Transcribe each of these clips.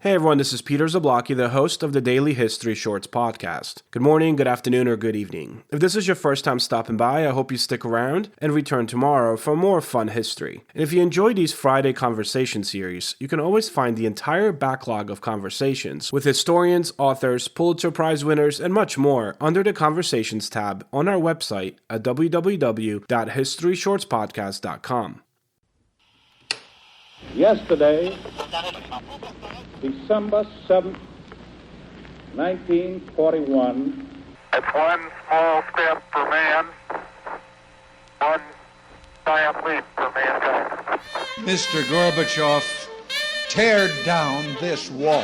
Hey everyone, this is Peter Zablocki, the host of the Daily History Shorts podcast. Good morning, good afternoon, or good evening. If this is your first time stopping by, I hope you stick around and return tomorrow for more fun history. And if you enjoy these Friday conversation series, you can always find the entire backlog of conversations with historians, authors, Pulitzer Prize winners, and much more under the Conversations tab on our website at www.historyshortspodcast.com. Yesterday, December 7th, 1941. It's one small step for man, one giant leap for mankind. Mr. Gorbachev, tear down this wall.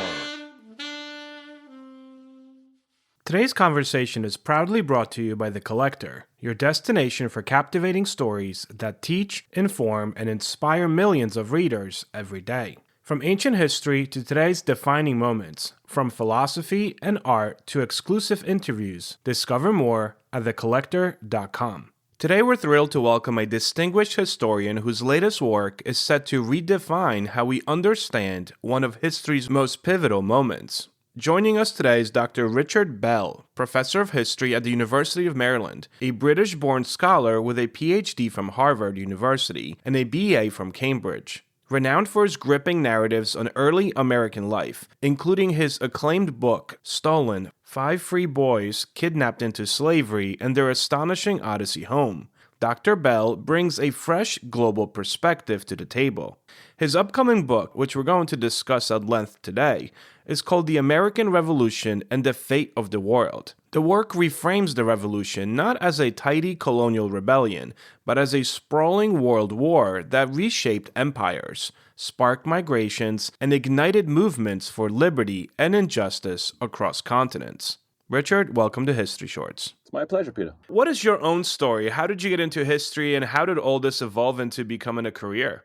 Today's conversation is proudly brought to you by The Collector, your destination for captivating stories that teach, inform, and inspire millions of readers every day. From ancient history to today's defining moments, from philosophy and art to exclusive interviews, discover more at thecollector.com. Today we're thrilled to welcome a distinguished historian whose latest work is set to redefine how we understand one of history's most pivotal moments. Joining us today is Dr. Richard Bell, professor of history at the University of Maryland, a British-born scholar with a PhD from Harvard University and a BA from Cambridge. Renowned for his gripping narratives on early American life, including his acclaimed book, Stolen: 5 Free Boys Kidnapped into Slavery and Their Astonishing Odyssey Home, Dr. Bell brings a fresh global perspective to the table. His upcoming book, which we're going to discuss at length today, is called The American Revolution and the Fate of the World. The work reframes the revolution not as a tidy colonial rebellion, but as a sprawling world war that reshaped empires, sparked migrations, and ignited movements for liberty and injustice across continents. Richard, welcome to History Shorts. It's my pleasure, Peter. What is your own story? How did you get into history, and how did all this evolve into becoming a career?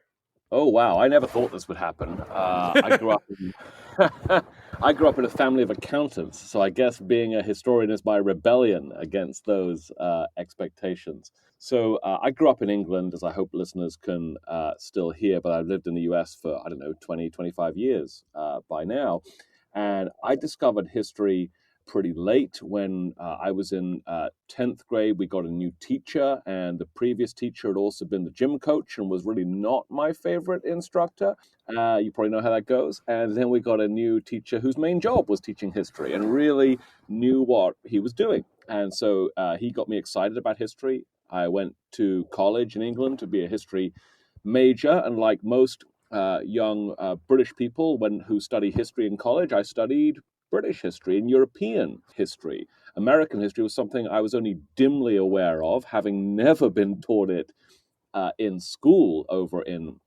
Oh, wow. I never thought this would happen. I grew up in a family of accountants, so I guess being a historian is my rebellion against those expectations. So I grew up in England, as I hope listeners can still hear, but I've lived in the US for, 20, 25 years by now. And I discovered history pretty late. When I was in 10th grade, we got a new teacher, and the previous teacher had also been the gym coach and was really not my favorite instructor. You probably know how that goes. And then we got a new teacher whose main job was teaching history and really knew what he was doing. And so he got me excited about history. I went to college in England to be a history major, and like most young British people who study history in college, I studied British history and European history. American history was something I was only dimly aware of, having never been taught it in school over in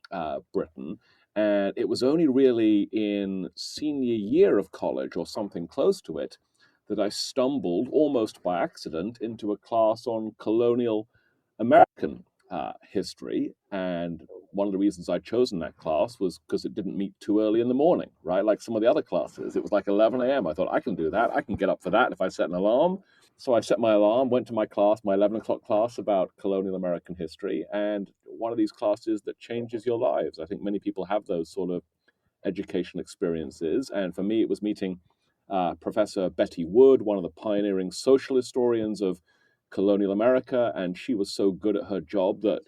Britain. And it was only really in senior year of college or something close to it that I stumbled almost by accident into a class on colonial American history. And one of the reasons I'd chosen that class was because it didn't meet too early in the morning, right? Like some of the other classes. It was like 11 a.m. I thought, I can do that. I can get up for that if I set an alarm. So I set my alarm, went to my class, my 11 o'clock class about colonial American history, and one of these classes that changes your lives. I think many people have those sort of educational experiences. And for me, it was meeting Professor Betty Wood, one of the pioneering social historians of colonial America, and she was so good at her job that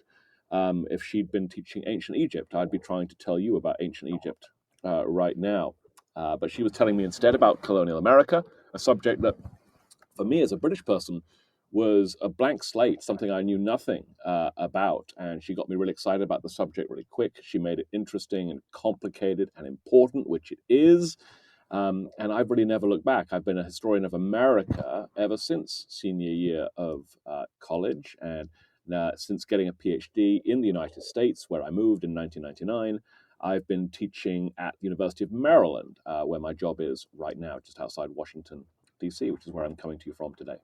if she'd been teaching ancient Egypt, I'd be trying to tell you about ancient Egypt right now. But she was telling me instead about colonial America, a subject that, for me as a British person, was a blank slate, something I knew nothing about. And she got me really excited about the subject really quick. She made it interesting and complicated and important, which it is. And I've really never looked back. I've been a historian of America ever since senior year of college. And since getting a PhD in the United States, where I moved in 1999, I've been teaching at the University of Maryland, where my job is right now, just outside Washington, D.C., which is where I'm coming to you from today.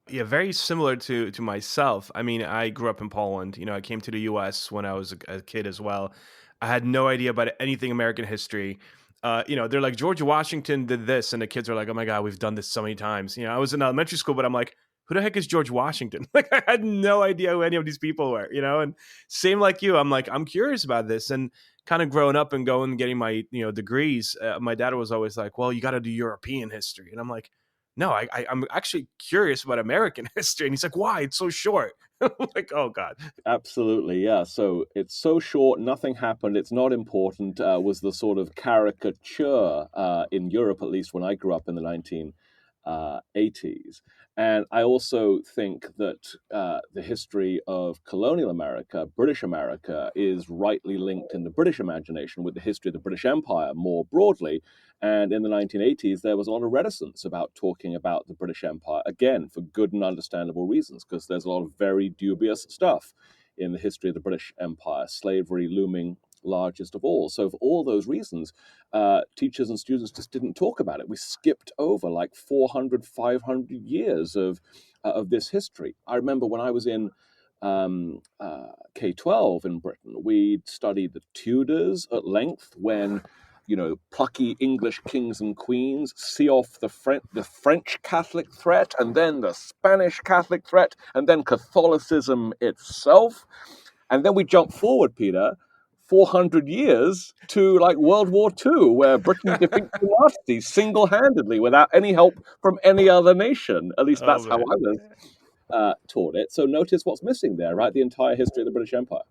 Yeah, very similar to myself. I mean, I grew up in Poland. I came to the U.S. when I was a kid as well. I had no idea about anything American history. They're like, George Washington did this, and the kids are like, oh my God, we've done this so many times. I was in elementary school, but I'm like, who the heck is George Washington? Like, I had no idea who any of these people were, and same like you, I'm like, I'm curious about this. And kind of growing up and going and getting my, degrees, my dad was always like, well, you got to do European history. And I'm like, no, I'm actually curious about American history. And he's like, why? It's so short. I'm like, oh God. Absolutely, yeah. So it's so short, nothing happened, it's not important, was the sort of caricature in Europe, at least when I grew up in the 1980s. And I also think that the history of colonial America, British America, is rightly linked in the British imagination with the history of the British Empire more broadly. And in the 1980s, there was a lot of reticence about talking about the British Empire, again, for good and understandable reasons, because there's a lot of very dubious stuff in the history of the British Empire, slavery looming largest of all. So for all those reasons, teachers and students just didn't talk about it. We skipped over like 400, 500 years of this history. I remember when I was in K-12 in Britain, we studied the Tudors at length when plucky English kings and queens see off the French Catholic threat, and then the Spanish Catholic threat, and then Catholicism itself. And then we jump forward, Peter, 400 years to like World War II, where Britain defeats the Nazis single-handedly without any help from any other nation. At least that's how I was taught it. So notice what's missing there, right? The entire history of the British Empire.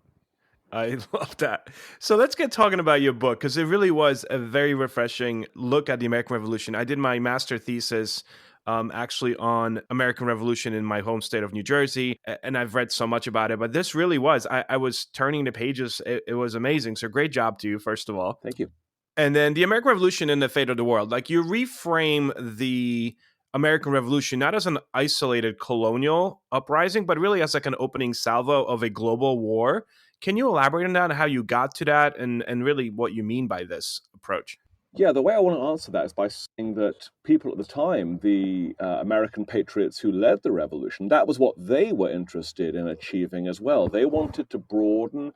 I love that. So let's get talking about your book, because it really was a very refreshing look at the American Revolution. I did my master thesis actually on American Revolution in my home state of New Jersey, and I've read so much about it. But this really was, I was turning the pages. It was amazing. So great job to you, first of all. Thank you. And then the American Revolution and the fate of the world. Like, you reframe the American Revolution not as an isolated colonial uprising, but really as like an opening salvo of a global war. Can you elaborate on that and how you got to that, and really what you mean by this approach? Yeah, the way I want to answer that is by saying that people at the time, the American patriots who led the revolution, that was what they were interested in achieving as well. They wanted to broaden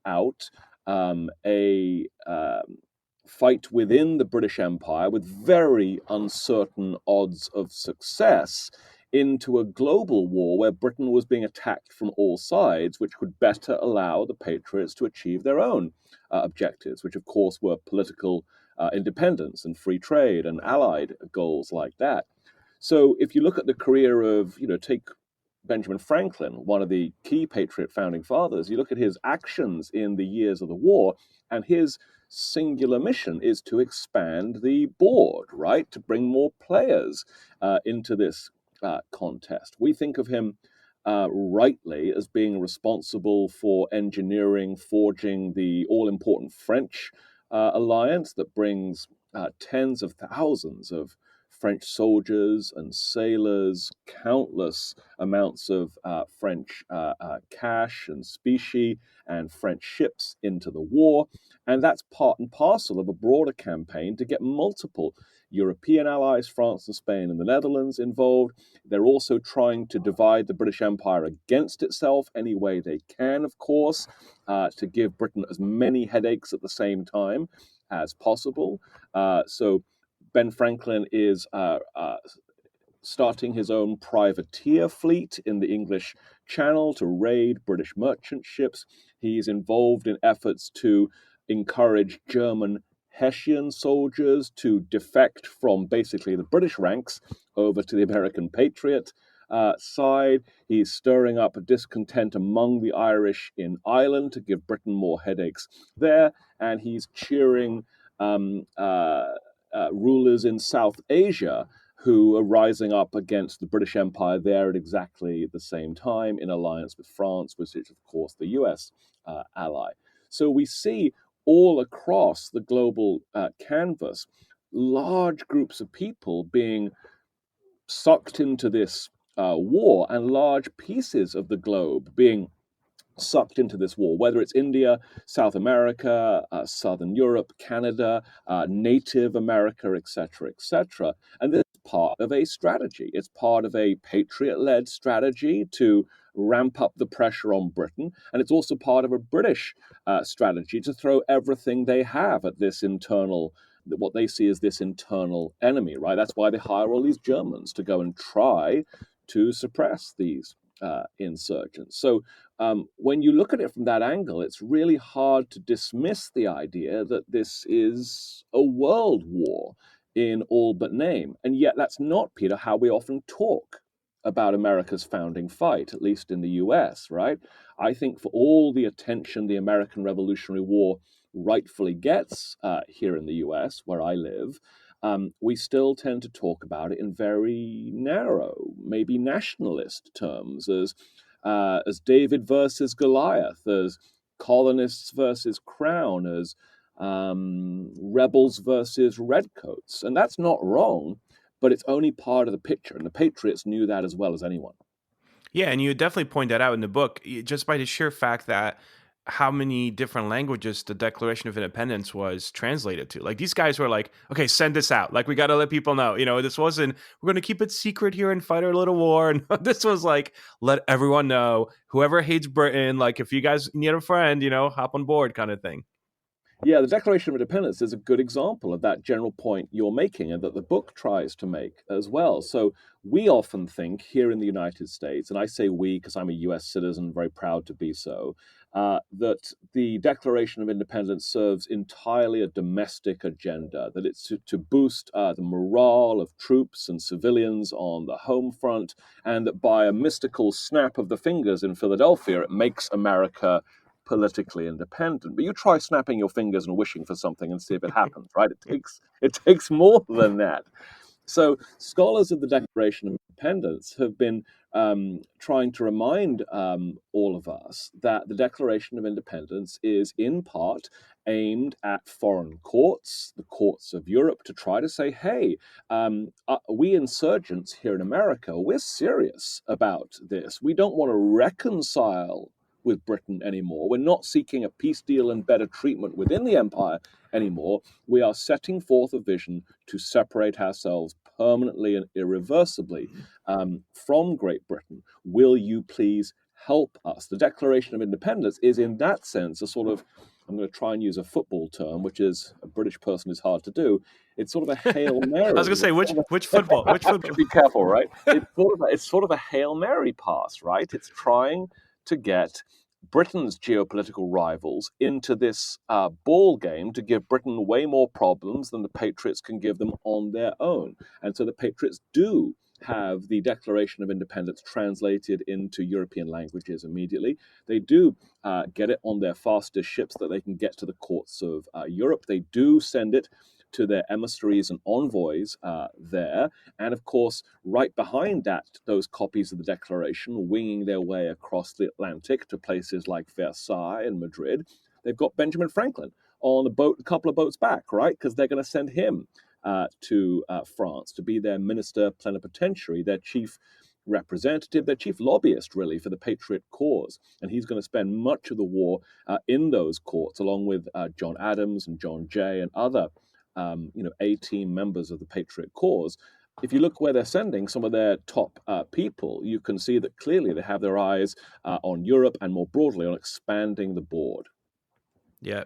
out a fight within the British Empire with very uncertain odds of success into a global war where Britain was being attacked from all sides, which would better allow the patriots to achieve their own objectives, which of course were political independence and free trade and allied goals like that. So if you look at the career of, take Benjamin Franklin, one of the key patriot founding fathers, you look at his actions in the years of the war, and his singular mission is to expand the board, right? To bring more players into this contest. We think of him rightly as being responsible for engineering, forging the all-important French alliance that brings tens of thousands of French soldiers and sailors, countless amounts of French cash and specie and French ships into the war. And that's part and parcel of a broader campaign to get multiple European allies, France and Spain and the Netherlands, involved. They're also trying to divide the British Empire against itself any way they can, of course, to give Britain as many headaches at the same time as possible. So Ben Franklin is starting his own privateer fleet in the English Channel to raid British merchant ships. He's involved in efforts to encourage German Hessian soldiers to defect from basically the British ranks over to the American Patriot side. He's stirring up a discontent among the Irish in Ireland to give Britain more headaches there, and he's cheering rulers in South Asia who are rising up against the British Empire there at exactly the same time in alliance with France, which is, of course, the US ally. So we see all across the global canvas large groups of people being sucked into this war, and large pieces of the globe being sucked into this war, whether it's India, South America, Southern Europe, Canada, Native America, etc., etc. And this is part of a strategy. It's part of a patriot-led strategy to ramp up the pressure on Britain, and it's also part of a British strategy to throw everything they have at this internal, what they see as this internal enemy, right? That's why they hire all these Germans to go and try to suppress these insurgents. So when you look at it from that angle, it's really hard to dismiss the idea that this is a world war in all but name. And yet that's not, Peter, how we often talk about America's founding fight, at least in the US, right? I think for all the attention the American Revolutionary War rightfully gets here in the US, where I live, we still tend to talk about it in very narrow, maybe nationalist terms, as David versus Goliath, as colonists versus crown, as rebels versus redcoats. And that's not wrong, but it's only part of the picture. And the Patriots knew that as well as anyone. Yeah, and you definitely point that out in the book, just by the sheer fact that how many different languages the Declaration of Independence was translated to. Like, these guys were like, okay, send this out. Like, we got to let people know. This wasn't, we're going to keep it secret here and fight our little war. And this was like, let everyone know. Whoever hates Britain, like, if you guys need a friend, hop on board kind of thing. Yeah, the Declaration of Independence is a good example of that general point you're making and that the book tries to make as well. So we often think here in the United States, and I say we because I'm a US citizen, very proud to be so, that the Declaration of Independence serves entirely a domestic agenda, that it's to boost the morale of troops and civilians on the home front, and that by a mystical snap of the fingers in Philadelphia, it makes America politically independent. But you try snapping your fingers and wishing for something and see if it happens, right? It takes more than that. So scholars of the Declaration of Independence have been trying to remind all of us that the Declaration of Independence is in part aimed at foreign courts, the courts of Europe, to try to say, hey, we insurgents here in America, we're serious about this. We don't want to reconcile with Britain anymore. We're not seeking a peace deal and better treatment within the empire anymore. We are setting forth a vision to separate ourselves permanently and irreversibly from Great Britain. Will you please help us? The Declaration of Independence is in that sense a sort of, I'm going to try and use a football term, which is a British person is hard to do. It's sort of a Hail Mary. I was going to say, which football? Which football? Be careful, right? It's sort of a Hail Mary pass, right? It's trying to get Britain's geopolitical rivals into this ball game to give Britain way more problems than the Patriots can give them on their own. And so the Patriots do have the Declaration of Independence translated into European languages immediately. They do get it on their fastest ships that they can get to the courts of Europe. They do send it to their emissaries and envoys there. And of course, right behind that, those copies of the Declaration winging their way across the Atlantic to places like Versailles and Madrid, they've got Benjamin Franklin on a couple of boats back, right? Because they're going to send him to France to be their minister plenipotentiary, their chief representative, their chief lobbyist, really, for the Patriot cause. And he's going to spend much of the war in those courts, along with John Adams and John Jay and other A-team members of the Patriot cause. If you look where they're sending some of their top people, you can see that clearly they have their eyes on Europe and more broadly on expanding the board. Yeah.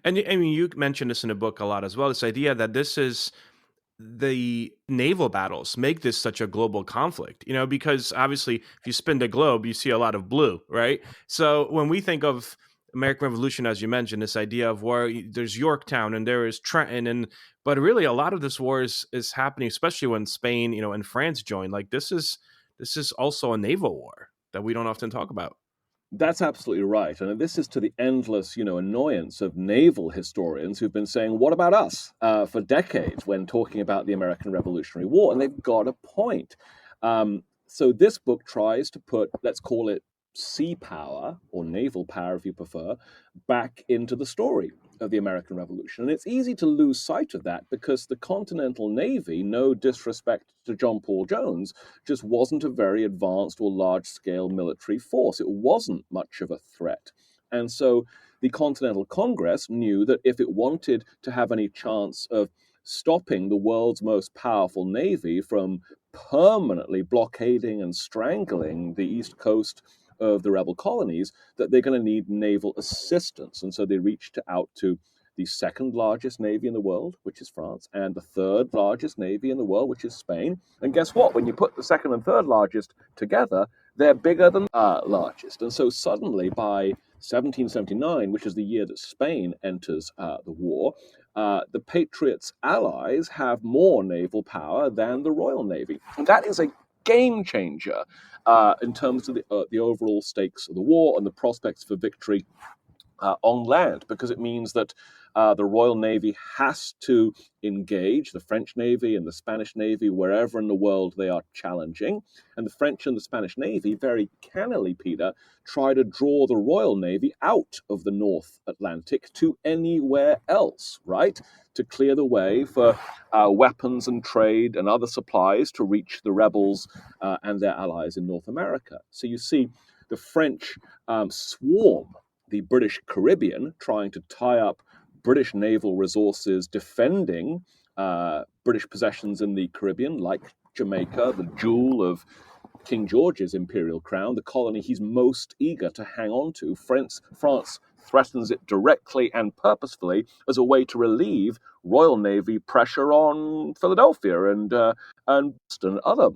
And I mean, you mentioned this in the book a lot as well, this idea that this is the naval battles make this such a global conflict, because obviously if you spin the globe, you see a lot of blue, right? So when we think of American Revolution, as you mentioned, this idea of war, there's Yorktown and there is Trenton, but really a lot of this war is happening, especially when Spain, and France joined. Like this is also a naval war that we don't often talk about. That's absolutely right. And this is to the endless, annoyance of naval historians who've been saying, what about us for decades when talking about the American Revolutionary War? And they've got a point. So this book tries to put, let's call it sea power, or naval power if you prefer, back into the story of the American Revolution. And it's easy to lose sight of that because the Continental Navy, no disrespect to John Paul Jones, just wasn't a very advanced or large-scale military force. It wasn't much of a threat. And so the Continental Congress knew that if it wanted to have any chance of stopping the world's most powerful navy from permanently blockading and strangling the East Coast of the rebel colonies, that they're going to need naval assistance. And so they reached out to the second largest navy in the world, which is France, and the third largest navy in the world, which is Spain. And guess what? When you put the second and third largest together, they're bigger than largest. And so suddenly by 1779, which is the year that Spain enters the war, the Patriots' allies have more naval power than the Royal Navy. And that is a game changer in terms of the overall stakes of the war and the prospects for victory on land, because it means that the Royal Navy has to engage the French Navy and the Spanish Navy wherever in the world they are challenging. And the French and the Spanish Navy, very cannily, Peter, try to draw the Royal Navy out of the North Atlantic to anywhere else, right? To clear the way for weapons and trade and other supplies to reach the rebels and their allies in North America. So you see the French swarm the British Caribbean, trying to tie up British naval resources defending British possessions in the Caribbean, like Jamaica, the jewel of King George's imperial crown, the colony he's most eager to hang on to. France threatens it directly and purposefully as a way to relieve Royal Navy pressure on Philadelphia and Boston and other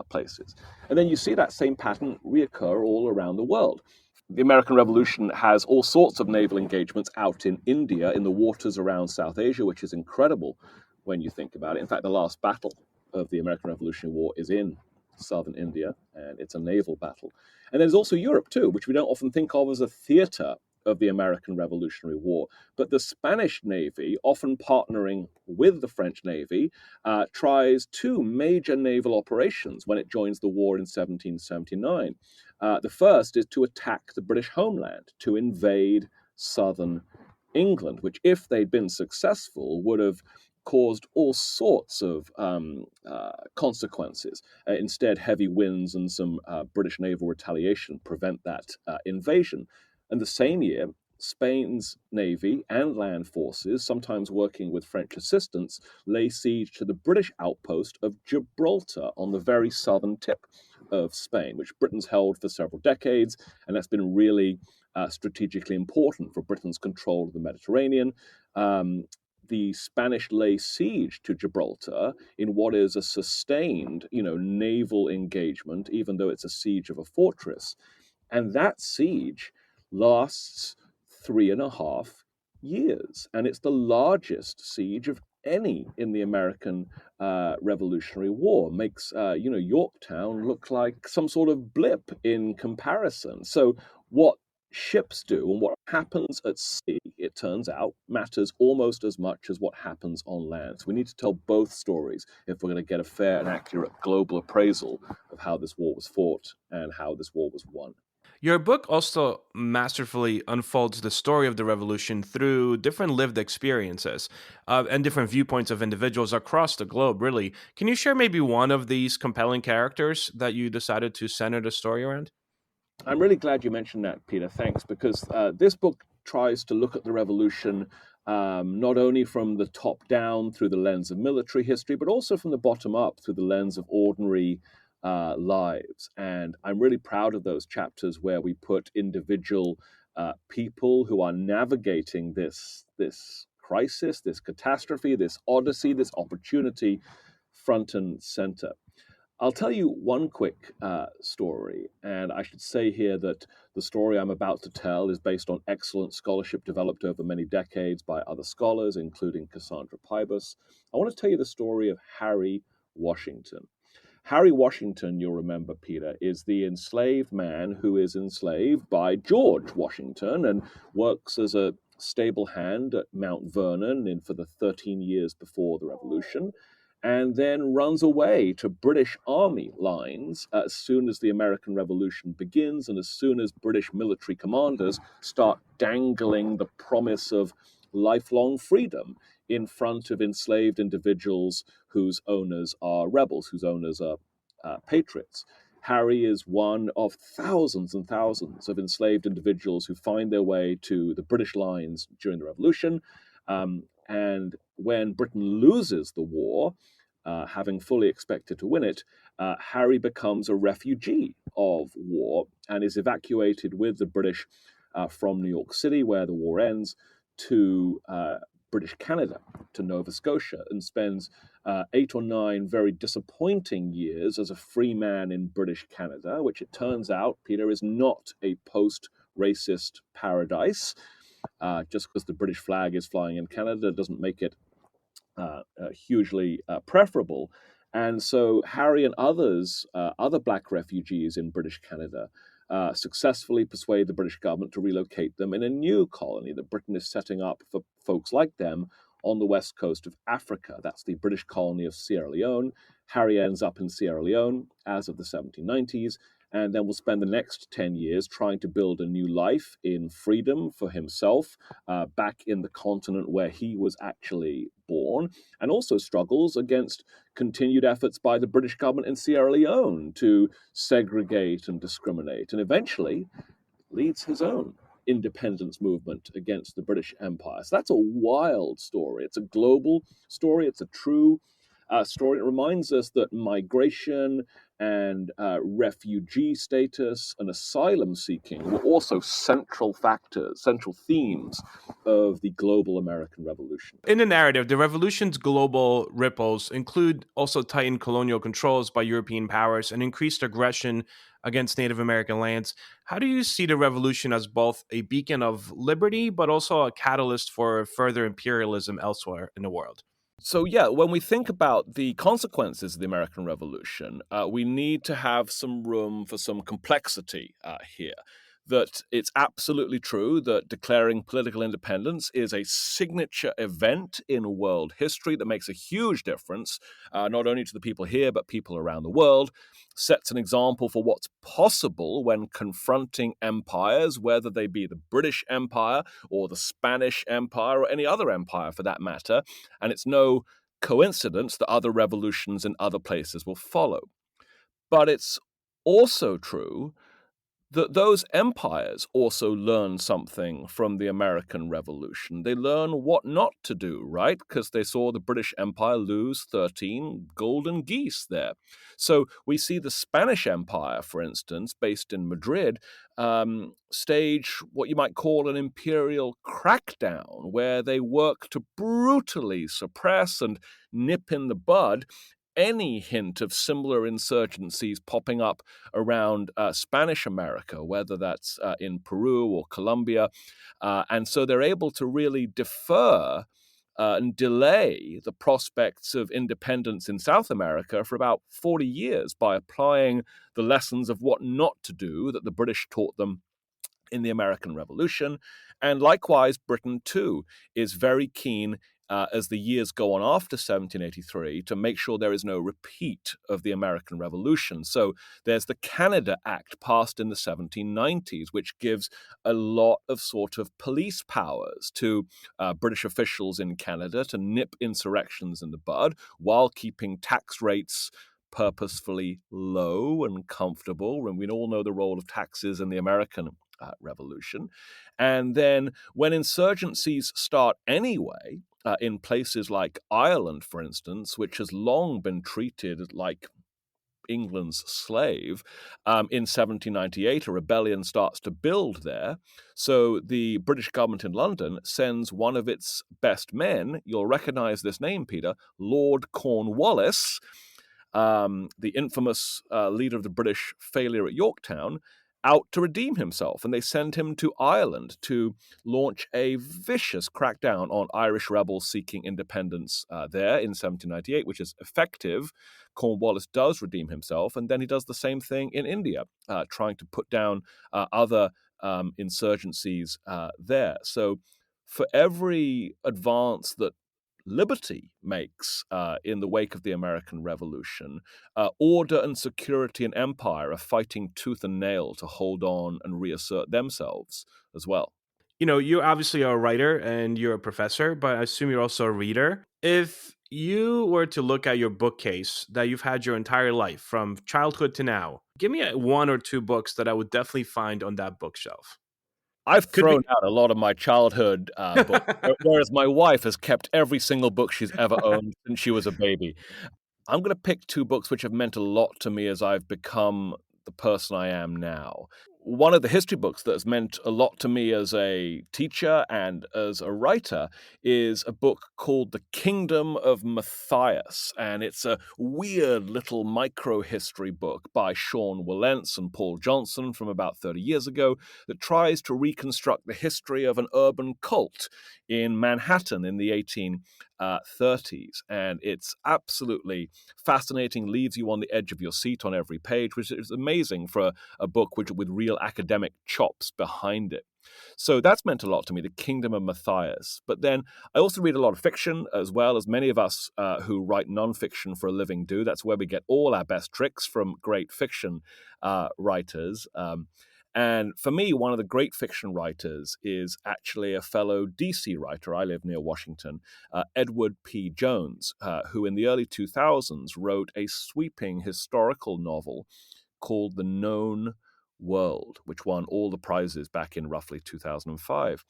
places. And then you see that same pattern reoccur all around the world. The American Revolution has all sorts of naval engagements out in India, in the waters around South Asia, which is incredible when you think about it. In fact, the last battle of the American Revolutionary War is in southern India, and it's a naval battle. And there's also Europe, too, which we don't often think of as a theater of the American Revolutionary War. But the Spanish Navy, often partnering with the French Navy, tries two major naval operations when it joins the war in 1779. The first is to attack the British homeland, to invade southern England, which, if they'd been successful, would have caused all sorts of consequences. Instead, heavy winds and some British naval retaliation prevent that invasion. And the same year, Spain's navy and land forces, sometimes working with French assistance, lay siege to the British outpost of Gibraltar on the very southern tip of Spain, which Britain's held for several decades, and that's been really strategically important for Britain's control of the Mediterranean. The Spanish lay siege to Gibraltar in what is a sustained, naval engagement, even though it's a siege of a fortress. And that siege lasts 3.5 years, and it's the largest siege of any in the American Revolutionary War. Makes Yorktown look like some sort of blip in comparison. So what ships do and what happens at sea, it turns out, matters almost as much as what happens on land. So we need to tell both stories if we're going to get a fair and accurate global appraisal of how this war was fought and how this war was won. Your book also masterfully unfolds the story of the revolution through different lived experiences and different viewpoints of individuals across the globe, really. Can you share maybe one of these compelling characters that you decided to center the story around? I'm really glad you mentioned that, Peter. Thanks, because this book tries to look at the revolution not only from the top down through the lens of military history, but also from the bottom up through the lens of ordinary lives. And I'm really proud of those chapters where we put individual people who are navigating this crisis, this catastrophe, this odyssey, this opportunity front and center. I'll tell you one quick story, and I should say here that the story I'm about to tell is based on excellent scholarship developed over many decades by other scholars, including Cassandra Pybus. I want to tell you the story of Harry Washington. Harry Washington, you'll remember, Peter, is the enslaved man who is enslaved by George Washington and works as a stable hand at Mount Vernon for the 13 years before the Revolution, and then runs away to British Army lines as soon as the American Revolution begins and as soon as British military commanders start dangling the promise of lifelong freedom in front of enslaved individuals whose owners are rebels, whose owners are patriots. Harry is one of thousands and thousands of enslaved individuals who find their way to the British lines during the Revolution. And when Britain loses the war, having fully expected to win it, Harry becomes a refugee of war and is evacuated with the British from New York City, where the war ends, to British Canada, to Nova Scotia, and spends 8 or 9 very disappointing years as a free man in British Canada, which it turns out, Peter, is not a post-racist paradise. Just because the British flag is flying in Canada doesn't make it hugely preferable. And so Harry and others, other black refugees in British Canada, successfully persuade the British government to relocate them in a new colony that Britain is setting up for folks like them on the west coast of Africa. That's the British colony of Sierra Leone. Harry ends up in Sierra Leone as of the 1790s, and then will spend the next 10 years trying to build a new life in freedom for himself back in the continent where he was actually born, and also struggles against continued efforts by the British government in Sierra Leone to segregate and discriminate, and eventually leads his own independence movement against the British Empire. So that's a wild story. It's a global story. It's a true story. It reminds us that migration and refugee status and asylum seeking were also central factors, central themes of the global American Revolution. In the narrative, the revolution's global ripples include also tightened colonial controls by European powers and increased aggression against Native American lands. How do you see the revolution as both a beacon of liberty, but also a catalyst for further imperialism elsewhere in the world? So, yeah, when we think about the consequences of the American Revolution, we need to have some room for some complexity here. That it's absolutely true that declaring political independence is a signature event in world history that makes a huge difference, not only to the people here, but people around the world, sets an example for what's possible when confronting empires, whether they be the British Empire or the Spanish Empire or any other empire for that matter. And it's no coincidence that other revolutions in other places will follow. But it's also true that those empires also learn something from the American Revolution. They learn what not to do, right? Because they saw the British Empire lose 13 golden geese there. So we see the Spanish Empire, for instance, based in Madrid, stage what you might call an imperial crackdown, where they work to brutally suppress and nip in the bud any hint of similar insurgencies popping up around Spanish America, whether that's in Peru or Colombia. And so they're able to really defer and delay the prospects of independence in South America for about 40 years by applying the lessons of what not to do that the British taught them in the American Revolution. And likewise, Britain, too, is very keen as the years go on after 1783 to make sure there is no repeat of the American Revolution. So there's the Canada Act passed in the 1790s, which gives a lot of sort of police powers to British officials in Canada to nip insurrections in the bud while keeping tax rates purposefully low and comfortable. And we all know the role of taxes in the American Revolution. And then when insurgencies start anyway, in places like Ireland, for instance, which has long been treated like England's slave, in 1798, a rebellion starts to build there. So the British government in London sends one of its best men, you'll recognize this name, Peter, Lord Cornwallis, the infamous leader of the British failure at Yorktown, out to redeem himself, and they send him to Ireland to launch a vicious crackdown on Irish rebels seeking independence there in 1798, which is effective. Cornwallis does redeem himself, and then he does the same thing in India, trying to put down other insurgencies there. So for every advance that liberty makes in the wake of the American Revolution, order and security and empire are fighting tooth and nail to hold on and reassert themselves as well. You know, you obviously are a writer and you're a professor, but I assume you're also a reader. If you were to look at your bookcase that you've had your entire life from childhood to now, give me one or two books that I would definitely find on that bookshelf. I've thrown out a lot of my childhood books, whereas my wife has kept every single book she's ever owned since she was a baby. I'm going to pick two books which have meant a lot to me as I've become the person I am now. one of the history books that has meant a lot to me as a teacher and as a writer is a book called The Kingdom of Matthias. And it's a weird little micro-history book by Sean Wilentz and Paul Johnson from about 30 years ago that tries to reconstruct the history of an urban cult in Manhattan in the 1830s. And it's absolutely fascinating, leaves you on the edge of your seat on every page, which is amazing for a book with real academic chops behind it. So that's meant a lot to me, The Kingdom of Matthias. But then I also read a lot of fiction, as well as many of us who write nonfiction for a living do. That's where we get all our best tricks from great fiction writers. And for me, one of the great fiction writers is actually a fellow DC writer. I live near Washington, Edward P. Jones, who in the early 2000s wrote a sweeping historical novel called The Known World, which won all the prizes back in roughly 2005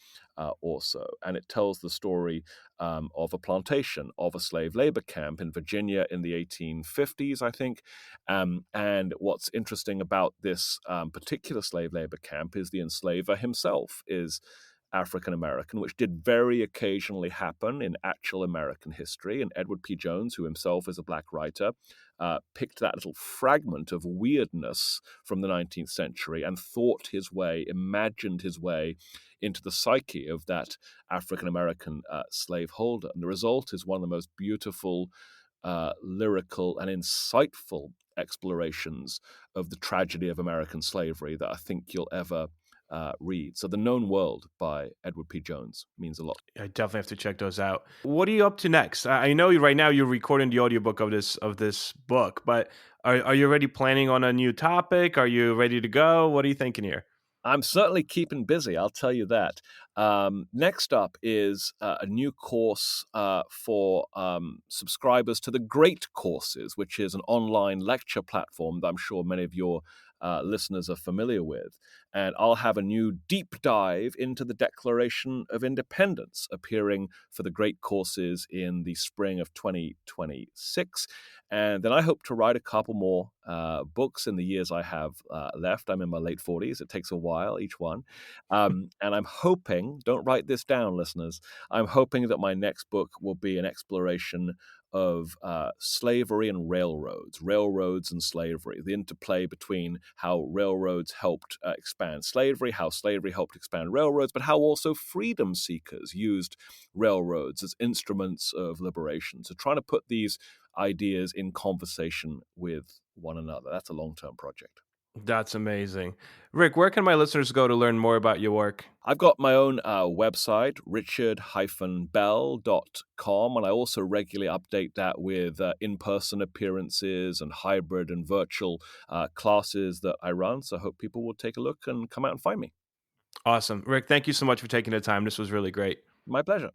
or so. And it tells the story of a plantation, of a slave labor camp in Virginia in the 1850s, I think. And what's interesting about this particular slave labor camp is the enslaver himself is African American, which did very occasionally happen in actual American history. And Edward P. Jones, who himself is a black writer, picked that little fragment of weirdness from the 19th century and imagined his way into the psyche of that African American slaveholder. And the result is one of the most beautiful, lyrical, and insightful explorations of the tragedy of American slavery that I think you'll ever read. So The Known World by Edward P. Jones means a lot. I definitely have to check those out. What are you up to next? I know right now you're recording the audiobook of this book, but are you already planning on a new topic? Are you ready to go? What are you thinking here? I'm certainly keeping busy, I'll tell you that. Next up is a new course for subscribers to the Great Courses, which is an online lecture platform that I'm sure many of your listeners are familiar with. And I'll have a new deep dive into the Declaration of Independence appearing for the Great Courses in the spring of 2026. And then I hope to write a couple more books in the years I have left. I'm in my late 40s. It takes a while, each one. And I'm hoping, don't write this down, listeners, I'm hoping that my next book will be an exploration of slavery and railroads and slavery, the interplay between how railroads helped expand slavery, how slavery helped expand railroads, but how also freedom seekers used railroads as instruments of liberation. So trying to put these ideas in conversation with one another. That's a long-term project. That's amazing. Rick, where can my listeners go to learn more about your work? I've got my own website, richard-bell.com, and I also regularly update that with in-person appearances and hybrid and virtual classes that I run. So I hope people will take a look and come out and find me. Awesome. Rick, thank you so much for taking the time. This was really great. My pleasure.